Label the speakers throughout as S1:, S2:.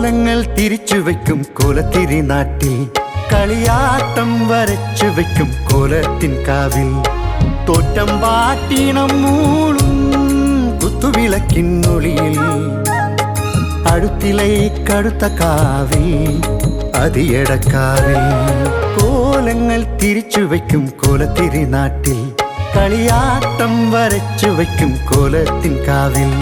S1: കോലങ്ങൾ തിരിച്ചു വയ്ക്കും കോലത്തിരി നാട്ടിൽ കളിയാട്ടം വരച്ചു വയ്ക്കും കോലത്തിൻ കാവിൽ തോറ്റം പാട്ടീണം മൂളും കുത്തുവിളക്കിന്നൊളിയിൽ അടുത്തിലെ കടുത്ത കാവിൽ അതിയടക്കാവിൽ കോലങ്ങൾ തിരിച്ചു വയ്ക്കും കോലത്തിരി നാട്ടിൽ കളിയാട്ടം വരച്ചു വയ്ക്കും കോലത്തിൻ കാവിൽ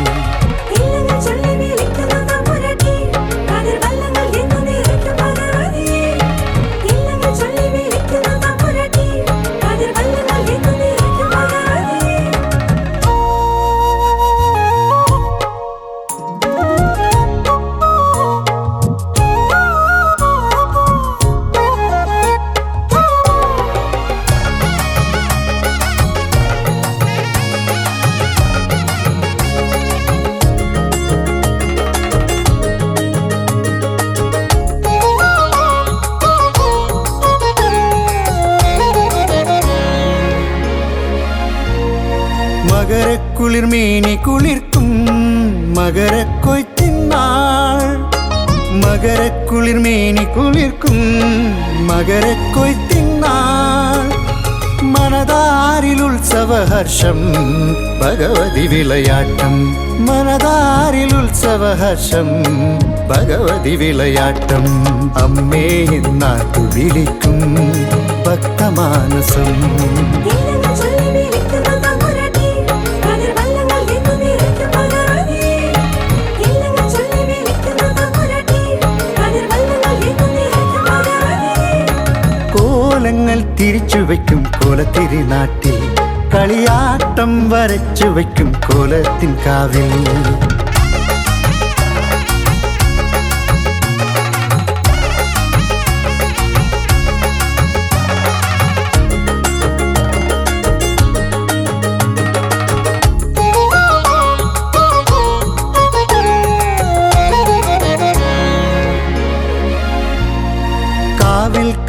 S1: മകരക്കുളിർമേനി കുളിർക്കും മകരക്കൊയ്ത്തിന്നാൾ മകരക്കുളിർമേനി കുളിർക്കും മകരക്കൊയ്ത്തിന്നാൾ മനതാരിൽ ഉത്സവഹർഷം ഭഗവതി വിളയാട്ടം മനതാരിൽ ഉത്സവഹർഷം ഭഗവതി വിളയാട്ടം അമ്മേ എന്നാത്തു വിളിക്കും ഭക്തമാനസം കോലങ്ങൾ തിരിച്ചു വയ്ക്കും കോലത്തിരി നാട്ടിൽ കളിയാട്ടം വരച്ചു വയ്ക്കും കോലത്തിൻ കാവിൽ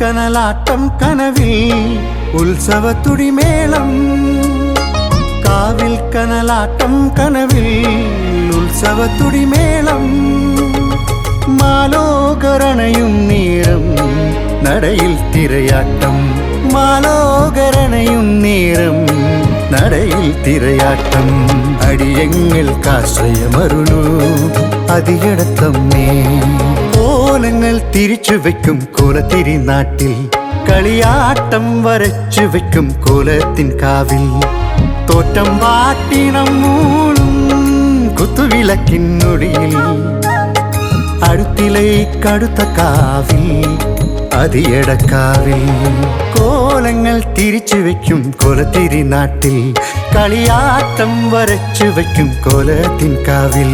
S1: കനലാട്ടം കനവിൽ ഉത്സവത്തുടിമേളം കാവിൽ കനലാട്ടം കനവിൽ ഉത്സവത്തുടിമേളം മാലോകരണയും നീരം നടയിൽ തിരയാട്ടം മാലോകരണയും നീരം നടയിൽ തിരയാട്ടം അടിയങ്ങൾക്കാശ്രയമരുളൂ അതിയടത്തമ്മേ കോലങ്ങൾ തിരിച്ചു വയ്ക്കും കോലത്തിരി നാട്ടിൽ കളിയാട്ടം വരച്ചു വയ്ക്കും കോലത്തിൻ കാവിൽ തോറ്റം പാട്ടീണം മൂളും കുത്തുവിളക്കിന്നൊടിയിൽ അടുത്തിലെ കടുത്ത കാവിൽ അതിയടക്കാവിൽ കോലങ്ങൾ തിരിച്ചു വയ്ക്കും കോലത്തിരി നാട്ടിൽ കളിയാട്ടം വരച്ചു വയ്ക്കും കോലത്തിൻ കാവിൽ